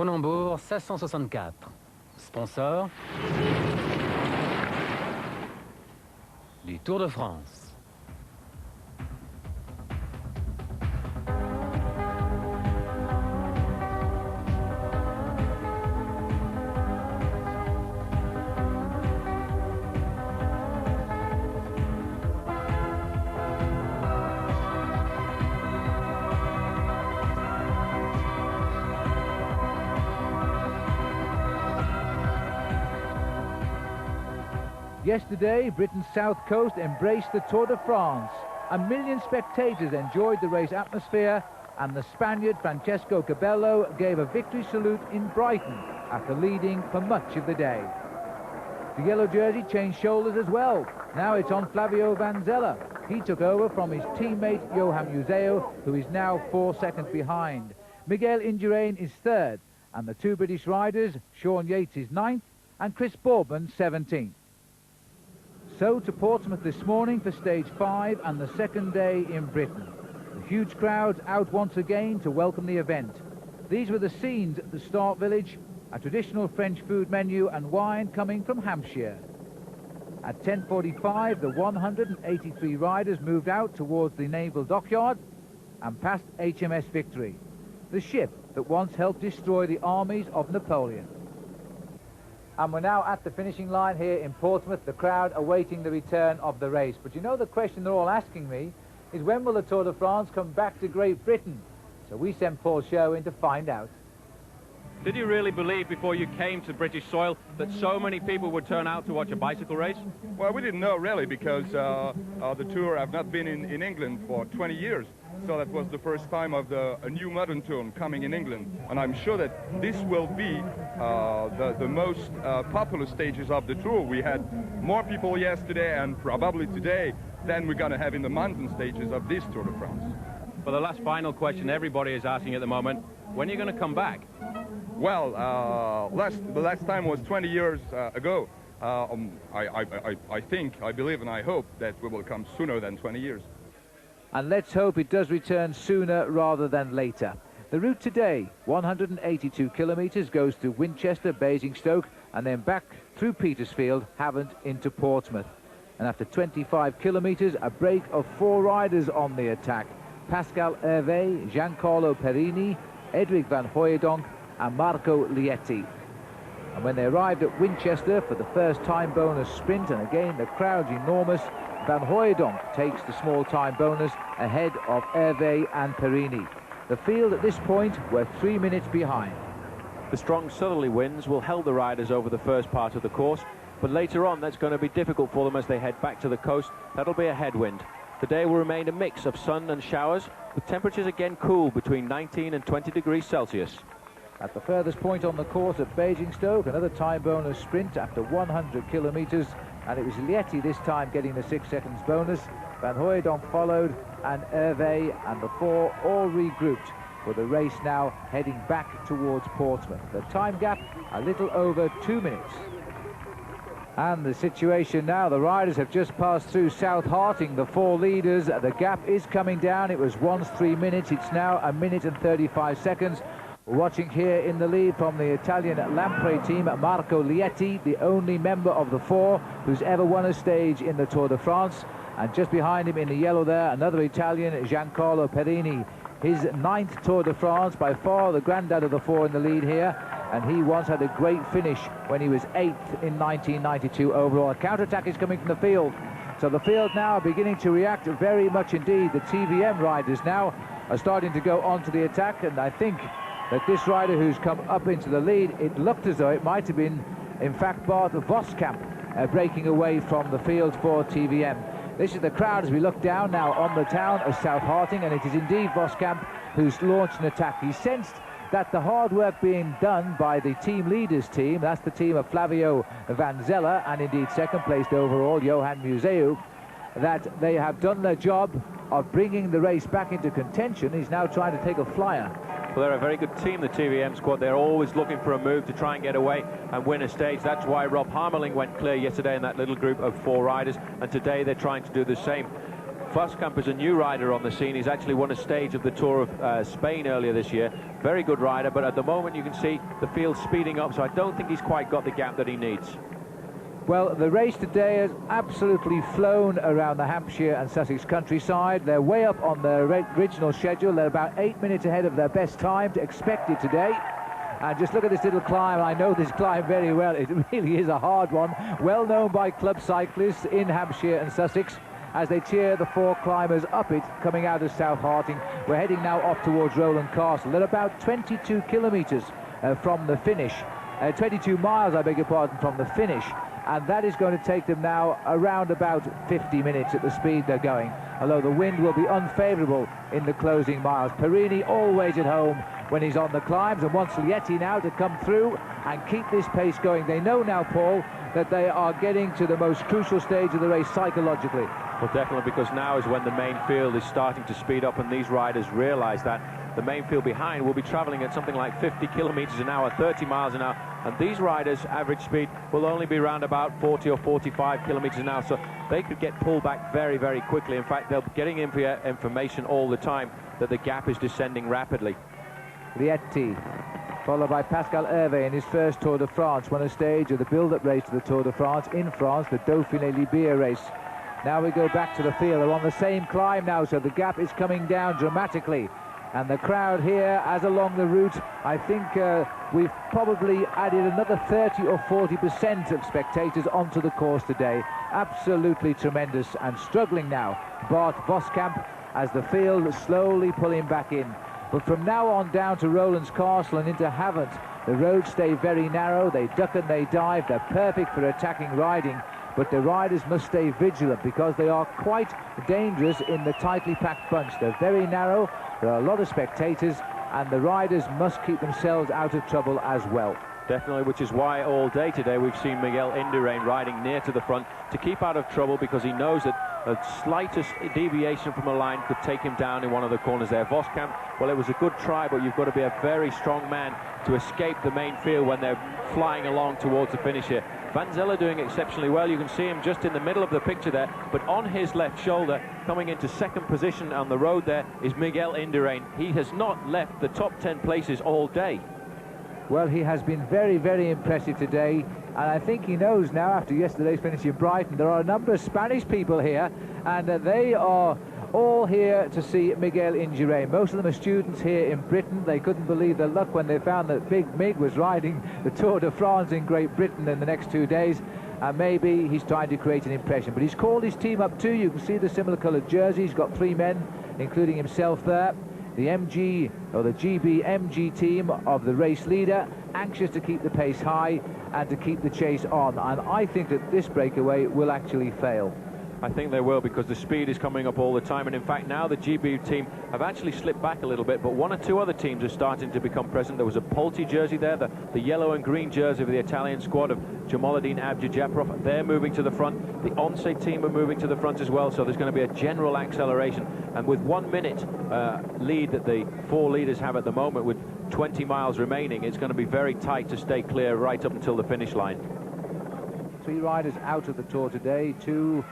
Cronenbourg 1664. Sponsor du Tour de France. Yesterday, Britain's south coast embraced the Tour de France. 1 million spectators enjoyed the race atmosphere, and the Spaniard Francesco Cabello gave a victory salute in Brighton after leading for much of the day. The yellow jersey changed shoulders as well. Now it's on Flavio Vanzella. He took over from his teammate Johan Museo, who is now 4 seconds behind. Miguel Indurain is third, and the two British riders, Shaun Yates is 9th, and Chris Boardman 17th. So to Portsmouth this morning for stage 5 and the second day in Britain. The huge crowds out once again to welcome the event. These were the scenes at the start village, a traditional French food menu and wine coming from Hampshire. At 10:45, the 183 riders moved out towards the naval dockyard and past HMS Victory, the ship that once helped destroy the armies of Napoleon. And we're now at the finishing line here in Portsmouth, the crowd awaiting the return of the race. But you know, the question they're all asking me is, when will the Tour de France come back to Great Britain? So we sent Paul Shaun in to find out. Did you really believe before you came to British soil that so many people would turn out to watch a bicycle race? Well, we didn't know really, because the Tour have not been in England for 20 years. So that was the first time of a new modern tour coming in England. And I'm sure that this will be the most popular stages of the tour. We had more people yesterday and probably today than we're going to have in the mountain stages of this Tour de France. For the last final question everybody is asking at the moment, when are you going to come back? Well, the last time was 20 years ago. I think, I believe and I hope that we will come sooner than 20 years. And let's hope it does return sooner rather than later. The route today, 182 kilometres, goes to Winchester, Basingstoke, and then back through Petersfield, Havant into Portsmouth. And after 25 kilometres, a break of 4 riders on the attack. Pascal Hervé, Giancarlo Perini, Edric van Hooijdonk and Marco Lieti. And when they arrived at Winchester for the first time bonus sprint, and again the crowd's enormous, Van Hooijdonk takes the small time bonus ahead of Hervé and Perini. The field at this point were 3 minutes behind. The strong southerly winds will help the riders over the first part of the course, but later on that's going to be difficult for them as they head back to the coast. That'll be a headwind. The day will remain a mix of sun and showers, with temperatures again cool between 19 and 20 degrees Celsius. At the furthest point on the course at Basingstoke, another time bonus sprint after 100 kilometres, and it was Lieti this time getting the 6 seconds bonus. Van Hooijdonk followed, and Hervé and the 4 all regrouped, with the race now heading back towards Portsmouth. The time gap a little over 2 minutes. And the situation now, the riders have just passed through South Harting, the 4 leaders. The gap is coming down. It was once 3 minutes, it's now 1 minute and 35 seconds. We're watching here in the lead from the Italian Lampre team, Marco Lieti, the only member of the 4 who's ever won a stage in the Tour de France. And just behind him in the yellow there, another Italian, Giancarlo Perini. His 9th Tour de France, by far the granddad of the 4 in the lead here. And he once had a great finish when he was 8th in 1992 overall. A counter-attack is coming from the field. So the field now beginning to react very much indeed. The TVM riders now are starting to go onto the attack, and I think that this rider who's come up into the lead, it looked as though it might have been, in fact, Bart Voskamp breaking away from the field for TVM. This is the crowd as we look down now on the town of South Harting, and it is indeed Voskamp who's launched an attack. He sensed that the hard work being done by the team leaders team, that's the team of Flavio Vanzella, and indeed second placed overall, Johan Museu, that they have done their job of bringing the race back into contention. He's now trying to take a flyer. Well, they're a very good team, the TVM squad. They're always looking for a move to try and get away and win a stage. That's why Rob Harmeling went clear yesterday in that little group of 4 riders, and today they're trying to do the same. Voskamp is a new rider on the scene. He's actually won a stage of the Tour of Spain earlier this year. Very good rider, but at the moment you can see the field speeding up, so I don't think he's quite got the gap that he needs. Well, the race today has absolutely flown around the Hampshire and Sussex countryside. They're way up on their original schedule. They're about 8 minutes ahead of their best time expected today. And just look at this little climb. I know this climb very well. It really is a hard one. Well known by club cyclists in Hampshire and Sussex as they cheer the 4 climbers up it coming out of South Harting. We're heading now off towards Rowland Castle. They're about 22 kilometres from the finish. 22 miles, I beg your pardon, from the finish. And that is going to take them now around about 50 minutes at the speed they're going, although the wind will be unfavourable in the closing miles. Perini always at home when he's on the climbs, and wants Yates now to come through and keep this pace going. They know now, Paul, that they are getting to the most crucial stage of the race psychologically. Well, definitely, because now is when the main field is starting to speed up, and these riders realise that the main field behind will be travelling at something like 50 kilometres an hour, 30 miles an hour, and these riders' average speed will only be around about 40 or 45 kilometres an hour, so they could get pulled back very, very quickly. In fact, they're getting information all the time that the gap is descending rapidly. Yates, followed by Pascal Hervé in his first Tour de France, won a stage of the build-up race to the Tour de France in France, the Dauphiné-Libia race. Now we go back to the field. They're on the same climb now, so the gap is coming down dramatically. And the crowd here, as along the route, I think we've probably added another 30 or 40% of spectators onto the course today. Absolutely tremendous, and struggling now, Bart Voskamp, as the field is slowly pulling back in. But from now on down to Rowland's Castle and into Havant, the roads stay very narrow. They duck and they dive. They're perfect for attacking riding. But the riders must stay vigilant because they are quite dangerous in the tightly packed bunch. They're very narrow, there are a lot of spectators, and the riders must keep themselves out of trouble as well. Definitely, which is why all day today we've seen Miguel Indurain riding near to the front to keep out of trouble, because he knows that the slightest deviation from a line could take him down in one of the corners there. Voskamp, well, it was a good try, but you've got to be a very strong man to escape the main field when they're flying along towards the finish here. Van Zelle doing exceptionally well. You can see him just in the middle of the picture there, but on his left shoulder, coming into second position on the road there, is Miguel Indurain. He has not left the top 10 places all day. Well, he has been very, very impressive today, and I think he knows now, after yesterday's finish in Brighton, there are a number of Spanish people here, and they are all here to see Miguel Indurain. Most of them are students here in Britain. They couldn't believe their luck when they found that Big Mig was riding the Tour de France in Great Britain in the next 2 days, and maybe he's trying to create an impression. But he's called his team up too. You can see the similar coloured jersey. He's got 3 men, including himself there. The MG, or the GB MG team of the race leader, anxious to keep the pace high and to keep the chase on. And I think that this breakaway will actually fail. I think they will, because the speed is coming up all the time, and in fact now the GB team have actually slipped back a little bit, but 1 or 2 other teams are starting to become present. There was a Polti jersey there, the yellow and green jersey of the Italian squad of Jamaluddin Abdjajaprov. They're moving to the front. The Once team are moving to the front as well, so there's going to be a general acceleration, and with 1 minute lead that the 4 leaders have at the moment, with 20 miles remaining, it's going to be very tight to stay clear right up until the finish line. 3 riders out of the Tour today, 2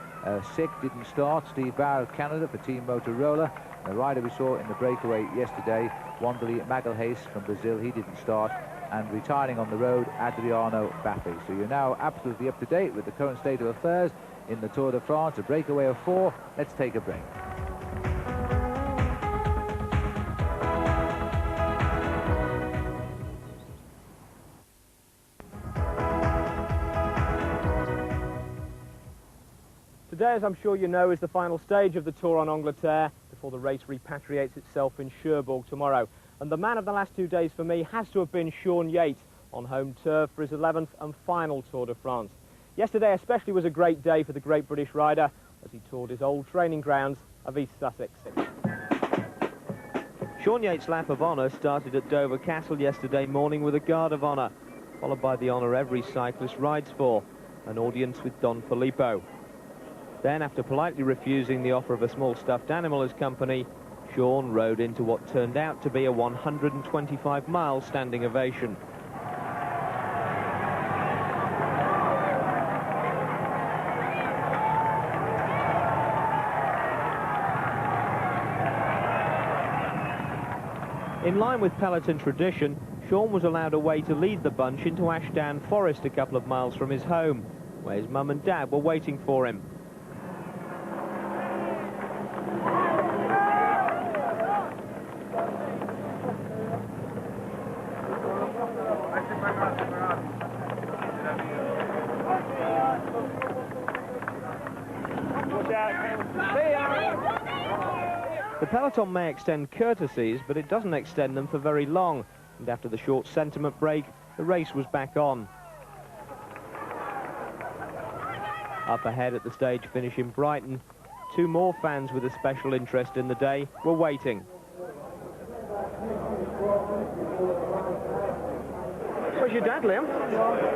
sick, didn't start. Steve Barr of Canada for Team Motorola. The rider we saw in the breakaway yesterday, Wanderlei Magalhaes from Brazil, he didn't start. And retiring on the road, Adriano Baffi. So you're now absolutely up to date with the current state of affairs in the Tour de France, a breakaway of 4. Let's take a break. Today, as I'm sure you know, is the final stage of the Tour en Angleterre before the race repatriates itself in Cherbourg tomorrow. And the man of the last 2 days for me has to have been Shaun Yates on home turf for his 11th and final Tour de France. Yesterday especially was a great day for the great British rider as he toured his old training grounds of East Sussex. Shaun Yates' lap of honour started at Dover Castle yesterday morning with a guard of honour, followed by the honour every cyclist rides for, an audience with Don Filippo. Then, after politely refusing the offer of a small stuffed animal as company, Shaun rode into what turned out to be a 125-mile standing ovation. In line with peloton tradition, Shaun was allowed away to lead the bunch into Ashdown Forest a couple of miles from his home, where his mum and dad were waiting for him. The peloton may extend courtesies, but it doesn't extend them for very long, and after the short sentiment break, the race was back on. Up ahead at the stage finish in Brighton, two more fans with a special interest in the day were waiting. Where's your dad, Liam?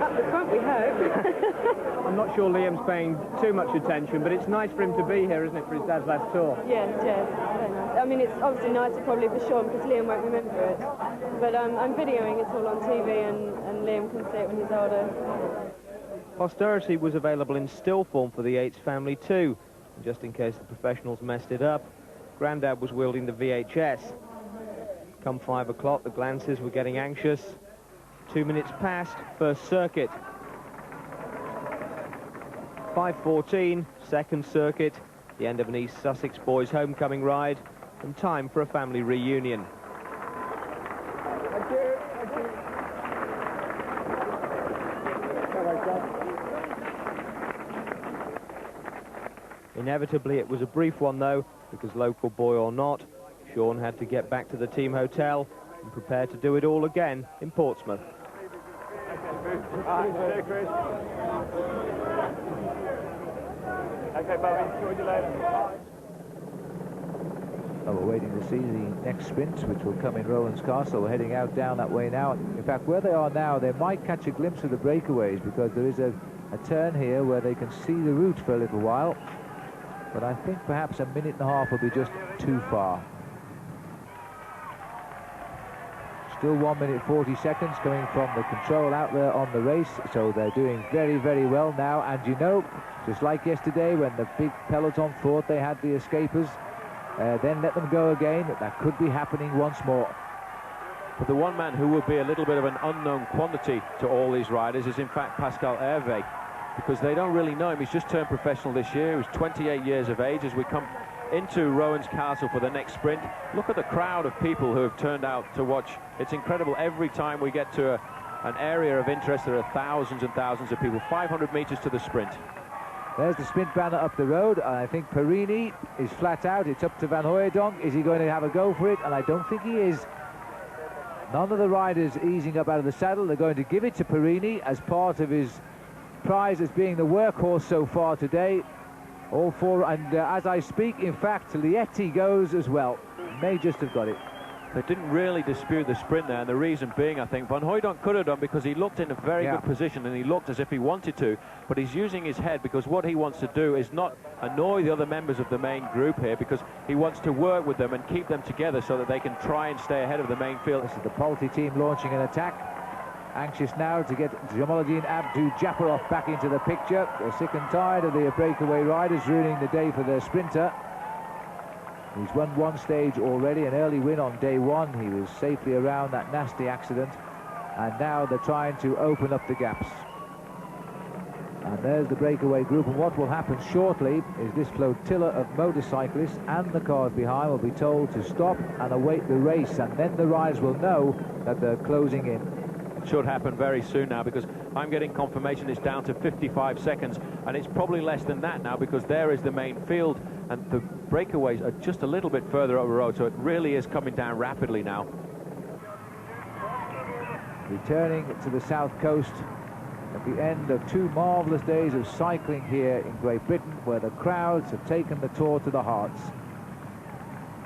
Up the front, we hope. I'm not sure Liam's paying too much attention, but it's nice for him to be here, isn't it, for his dad's last tour? Yes, very nice. I mean, it's obviously nicer probably for Shaun because Liam won't remember it. But I'm videoing it all on TV and Liam can see it when he's older. Posterity was available in still form for the Yates family too. And just in case the professionals messed it up, Grandad was wielding the VHS. Come 5 o'clock, the glances were getting anxious. 2 minutes past, first circuit. 5:14, second circuit, the end of an East Sussex boys' homecoming ride, and time for a family reunion. Inevitably, it was a brief one, though, because local boy or not, Shaun had to get back to the team hotel and prepare to do it all again in Portsmouth. Okay, Bobby, enjoy you later. We're waiting to see the next sprint, which will come in Rowan's Castle. We're heading out down that way now. In fact, where they are now, they might catch a glimpse of the breakaways because there is a turn here where they can see the route for a little while. But I think perhaps a minute and a half will be just too far. Still 1 minute 40 seconds coming from the control out there on the race, so they're doing very, very well now. And you know, just like yesterday when the big peloton thought they had the escapers, then let them go again, that could be happening once more. But the one man who will be a little bit of an unknown quantity to all these riders is in fact Pascal Hervé, because they don't really know him. He's just turned professional this year. He was 28 years of age. As we come into Rowan's Castle for the next sprint, look at the crowd of people who have turned out to watch. It's incredible. Every time we get to an area of interest, there are thousands and thousands of people. 500 metres to the sprint. There's the sprint banner up the road, and I think Perini is flat out. It's up to Van Hooijdonk. Is he going to have a go for it? And I don't think he is. None of the riders easing up out of the saddle. They're going to give it to Perini as part of his prize as being the workhorse so far today. All four, and as I speak, in fact, Lieti goes as well. May just have got it. They didn't really dispute the sprint there, and the reason being, I think, Van Hooijdonk could have done because he looked in a very good position and he looked as if he wanted to, but he's using his head because what he wants to do is not annoy the other members of the main group here, because he wants to work with them and keep them together so that they can try and stay ahead of the main field. This is the Polti team launching an attack. Anxious now to get Jamaluddin Abdu-Japarov back into the picture. They're sick and tired of the breakaway riders ruining the day for their sprinter. He's won one stage already, an early win on day one. He was safely around that nasty accident, and now they're trying to open up the gaps. And there's the breakaway group, and what will happen shortly is this flotilla of motorcyclists and the cars behind will be told to stop and await the race, and then the riders will know that they're closing in. Should happen very soon now, because I'm getting confirmation it's down to 55 seconds, and it's probably less than that now because there is the main field and the breakaways are just a little bit further up the road, so it really is coming down rapidly now. Returning to the south coast at the end of two marvellous days of cycling here in Great Britain, where the crowds have taken the tour to the hearts.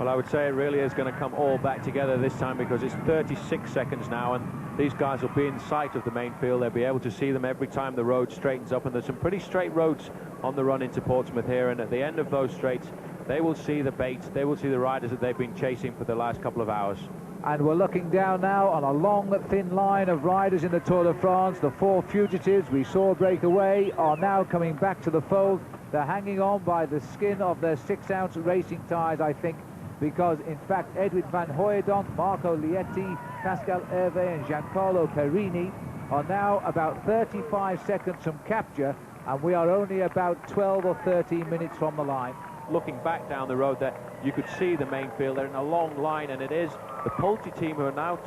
Well, I would say it really is going to come all back together this time, because it's 36 seconds now, and these guys will be in sight of the main field. They'll be able to see them every time the road straightens up, and there's some pretty straight roads on the run into Portsmouth here, and at the end of those straights, they will see the bait, they will see the riders that they've been chasing for the last couple of hours. And we're looking down now on a long, thin line of riders in the Tour de France. The four fugitives we saw break away are now coming back to the fold. They're hanging on by the skin of their 6-ounce racing tyres, I think. because in fact Edwin van Hooijdonk, Marco Lieti, Pascal Hervé and Giancarlo Perini are now about 35 seconds from capture, and we are only about 12 or 13 minutes from the line. Looking back down the road there, you could see the main field. They're in a long line, and it is the Polti team who are now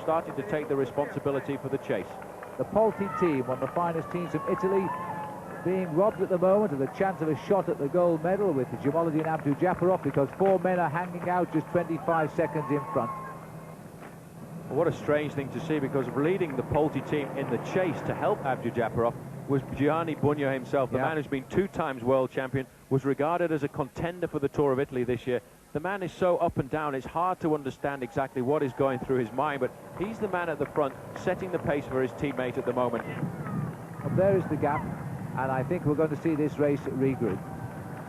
starting to take the responsibility for the chase. The Polti team, one of the finest teams from Italy, being robbed at the moment of the chance of a shot at the gold medal with Jamaluddin Abdul-Japarov, because 4 men are hanging out just 25 seconds in front. Well, what a strange thing to see, because leading the Polti team in the chase to help Abdul-Japarov was Gianni Bugno himself, the man who's been 2 times world champion, was regarded as a contender for the Tour of Italy this year. The man is so up and down, it's hard to understand exactly what is going through his mind, but he's the man at the front, setting the pace for his teammate at the moment. And there is the gap, and I think we're going to see this race regroup.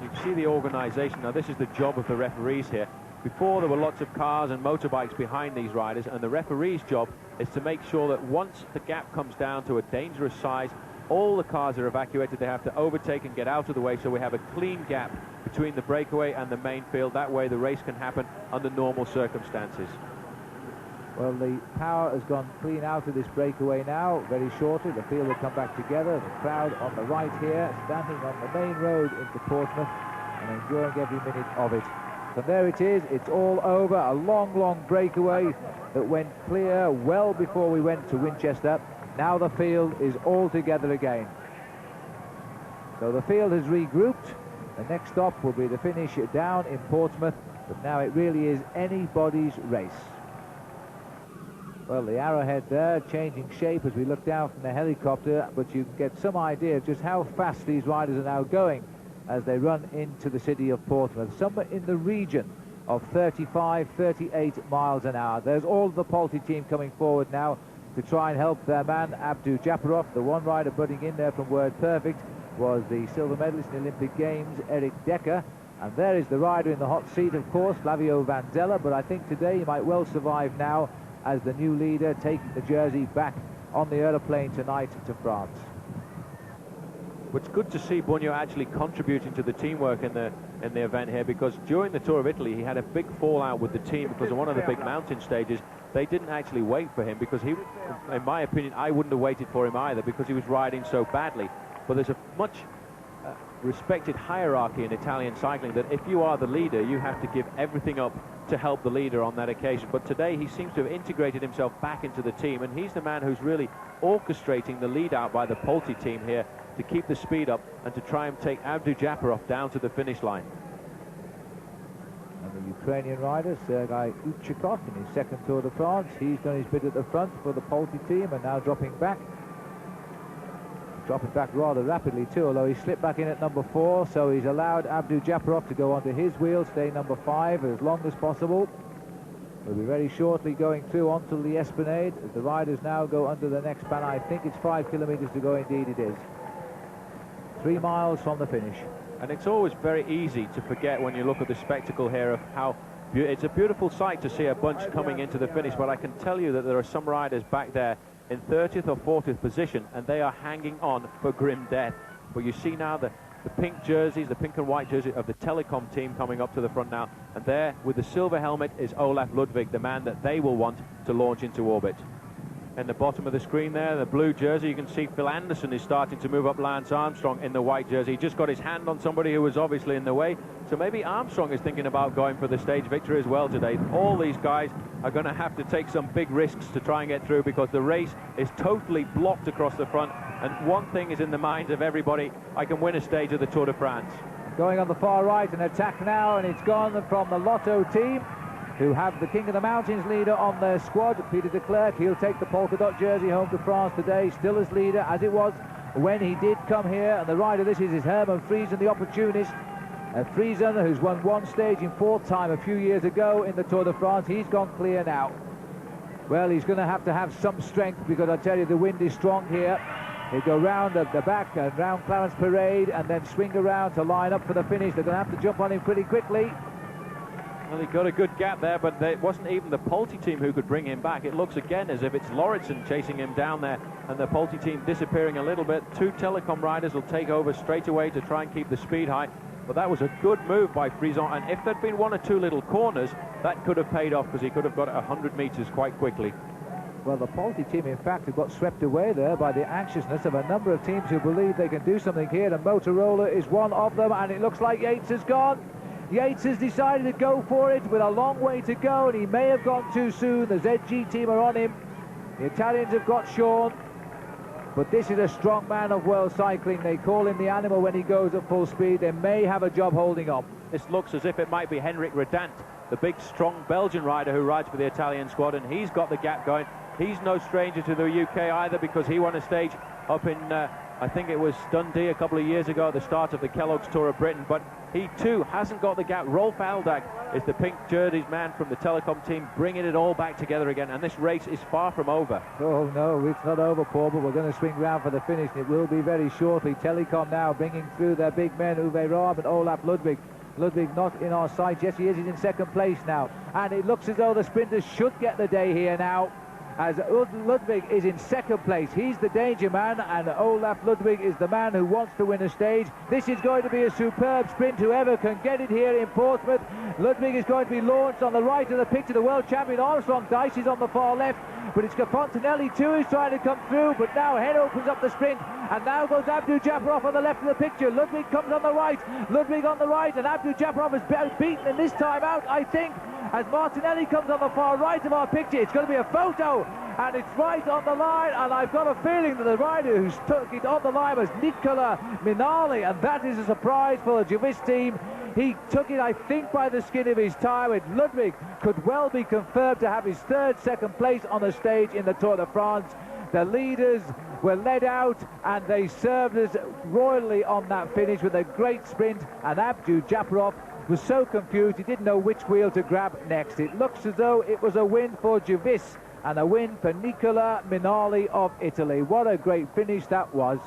You can see the organisation. Now, this is the job of the referees here. Before, there were lots of cars and motorbikes behind these riders, and the referee's job is to make sure that once the gap comes down to a dangerous size, all the cars are evacuated. They have to overtake and get out of the way, so we have a clean gap between the breakaway and the main field. That way the race can happen under normal circumstances. Well, the power has gone clean out of this breakaway now. Very shortly, the field will come back together. The crowd on the right here, standing on the main road into Portsmouth and enjoying every minute of it. So there it is, it's all over. A long, long breakaway that went clear well before we went to Winchester. Now the field is all together again. So the field has regrouped. The next stop will be the finish down in Portsmouth, but now it really is anybody's race. Well, the arrowhead there changing shape as we look down from the helicopter, but you get some idea of just how fast these riders are now going as they run into the city of Portsmouth, somewhere in the region of 35, 38 miles an hour. There's all of the Polti team coming forward now to try and help their man Abdul-Japarov. The one rider butting in there from Word Perfect was the silver medalist in the Olympic Games, Eric Decker. And there is the rider in the hot seat, of course, Flavio Vanzella, but I think today he might well survive now as the new leader, taking the jersey back on the aeroplane tonight to France. It's good to see Bugno actually contributing to the teamwork in the event here, because during the Tour of Italy he had a big fallout with the team because of one of the big mountain stages. They didn't actually wait for him because he, in my opinion, I wouldn't have waited for him either because he was riding so badly. But there's a much respected hierarchy in Italian cycling that if you are the leader, you have to give everything up to help the leader on that occasion. But today he seems to have integrated himself back into the team, and he's the man who's really orchestrating the lead out by the Polti team here to keep the speed up and to try and take Abdul-Japarov down to the finish line. And the Ukrainian rider, Sergei Uchikov, in his second Tour de France, he's done his bit at the front for the Polti team and now dropping back. Dropping back rather rapidly too, although he slipped back in at number 4, so he's allowed Abdul-Japarov to go onto his wheel, stay number 5 as long as possible. We'll be very shortly going through onto the Esplanade. The riders now go under the next span. I think it's 5 kilometres to go, indeed it is. 3 miles from the finish. And it's always very easy to forget when you look at the spectacle here of how it's a beautiful sight to see a bunch coming into the finish, but I can tell you that there are some riders back there in 30th or 40th position, and they are hanging on for grim death. But you see now the pink jerseys, the pink and white jersey of the Telecom team coming up to the front now, and there with the silver helmet is Olaf Ludwig, the man that they will want to launch into orbit. In the bottom of the screen there, the blue jersey, you can see Phil Anderson is starting to move up Lance Armstrong in the white jersey. He just got his hand on somebody who was obviously in the way, so maybe Armstrong is thinking about going for the stage victory as well today. All these guys are going to have to take some big risks to try and get through because the race is totally blocked across the front, and one thing is in the minds of everybody: I can win a stage of the Tour de France. Going on the far right, an attack now, and it's gone from the Lotto team, who have the King of the Mountains leader on their squad, Peter de Klerk. He'll take the polka dot jersey home to France today, still as leader as it was when he did come here. And the rider this is Hermann Friesen, the opportunist. Friesen, who's won one stage in 4th time a few years ago in the Tour de France. He's gone clear now. Well, he's going to have some strength, because I tell you the wind is strong here. He'll go round at the back and round Clarence Parade and then swing around to line up for the finish. They're going to have to jump on him pretty quickly. Well, he got a good gap there, but it wasn't even the Polti team who could bring him back. It looks again as if it's Lauritsen chasing him down there, and the Polti team disappearing a little bit. 2 Telecom riders will take over straight away to try and keep the speed high. but that was a good move by Frison, and if there'd been one or two little corners, that could have paid off, because he could have got 100 metres quite quickly. Well, the Polti team, in fact, have got swept away there by the anxiousness of a number of teams who believe they can do something here, and Motorola is one of them, and it looks like Yates has gone. Yates has decided to go for it with a long way to go, and he may have gone too soon. The ZG team are on him. The Italians have got Shaun, but this is a strong man of world cycling. They call him the animal when he goes at full speed. They may have a job holding on. This looks as if it might be Henrik Redant, the big, strong Belgian rider who rides for the Italian squad, and he's got the gap going. He's no stranger to the UK either, because he won a stage up in, I think it was Dundee a couple of years ago at the start of the Kellogg's Tour of Britain, but he too hasn't got the gap. Rolf Aldag is the pink jerseys man from the Telecom team, bringing it all back together again, and this race is far from over. Oh no, it's not over, Paul, but we're going to swing round for the finish, and it will be very shortly. Telecom now bringing through their big men, Uwe Raab and Olaf Ludwig. Ludwig not in our sight. Yes, he is. He's in second place now, and it looks as though the sprinters should get the day here now, as Ludwig is in second place. He's the danger man, and Olaf Ludwig is the man who wants to win a stage. This is going to be a superb sprint, whoever can get it here in Portsmouth. Ludwig is going to be launched on the right of the picture. The world champion Armstrong Dice is on the far left, but it's Fontanelli too who's trying to come through, but now Hen opens up the sprint, and now goes Abdou Japarov on the left of the picture. Ludwig comes on the right, Ludwig on the right, and Abdou Japarov is beaten in this time out, I think, as Martinelli comes on the far right of our picture. It's going to be a photo, and it's right on the line, and I've got a feeling that the rider who's took it on the line was Nicola Minali, and that is a surprise for the Juvis team. He took it, I think, by the skin of his tie, and Ludwig could well be confirmed to have his second place on the stage in the Tour de France. The leaders were led out, and they served us royally on that finish with a great sprint, and Abdou Japarov was so confused he didn't know which wheel to grab next. It looks as though it was a win for Juvis and a win for Nicola Minali of Italy. What a great finish that was.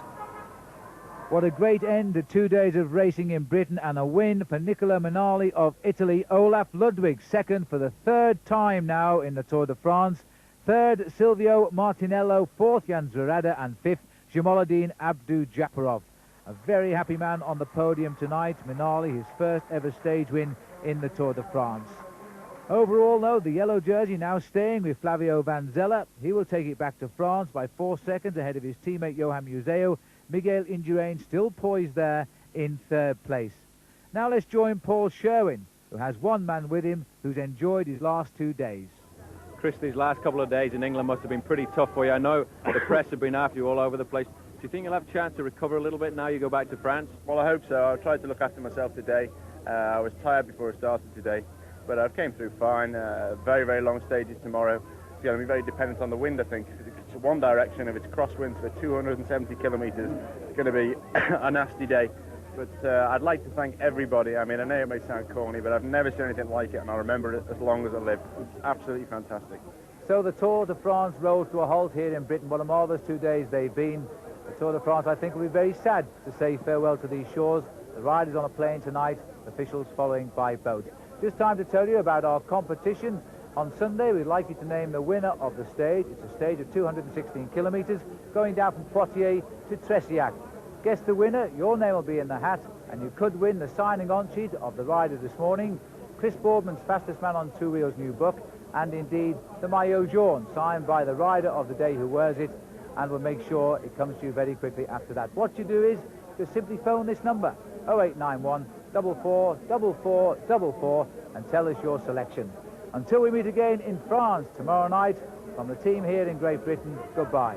What a great end to 2 days of racing in Britain, and a win for Nicola Minali of Italy. Olaf Ludwig second for the third time now in the Tour de France. Third, Silvio Martinello. Fourth, Jan Zverada, and fifth, Jamoluddin Abdou Japarov. A very happy man on the podium tonight. Minali, his first ever stage win in the Tour de France. Overall, though, the yellow jersey now staying with Flavio Vanzella. He will take it back to France by 4 seconds ahead of his teammate Johan Museo. Miguel Indurain still poised there in third place. Now let's join Paul Sherwin, who has one man with him who's enjoyed his last 2 days. Chris, these last couple of days in England must have been pretty tough for you. I know the press have been after you all over the place. Do you think you'll have a chance to recover a little bit now you go back to France? Well, I hope so. I tried to look after myself today. I was tired before I started today, but I came through fine. Very, very long stages tomorrow. It's going to be very dependent on the wind, I think. If it's one direction, if it's crosswinds for 270 kilometres, it's going to be a nasty day. But I'd like to thank everybody. I mean, I know it may sound corny, but I've never seen anything like it, and I'll remember it as long as I live. It's absolutely fantastic. So the Tour de France rolls to a halt here in Britain. What a marvellous 2 days they've been. The Tour de France, I think, will be very sad to say farewell to these shores. The riders on a plane tonight, officials following by boat. Just time to tell you about our competition. On Sunday, we'd like you to name the winner of the stage. It's a stage of 216 kilometres, going down from Poitiers to Tressiac. Guess the winner, your name will be in the hat, and you could win the signing on sheet of the rider this morning, Chris Boardman's Fastest Man on Two Wheels new book, and indeed the maillot jaune, signed by the rider of the day who wears it, and we'll make sure it comes to you very quickly after that. What you do is just simply phone this number, 0891 44 44 44, and tell us your selection. Until we meet again in France tomorrow night, from the team here in Great Britain, goodbye.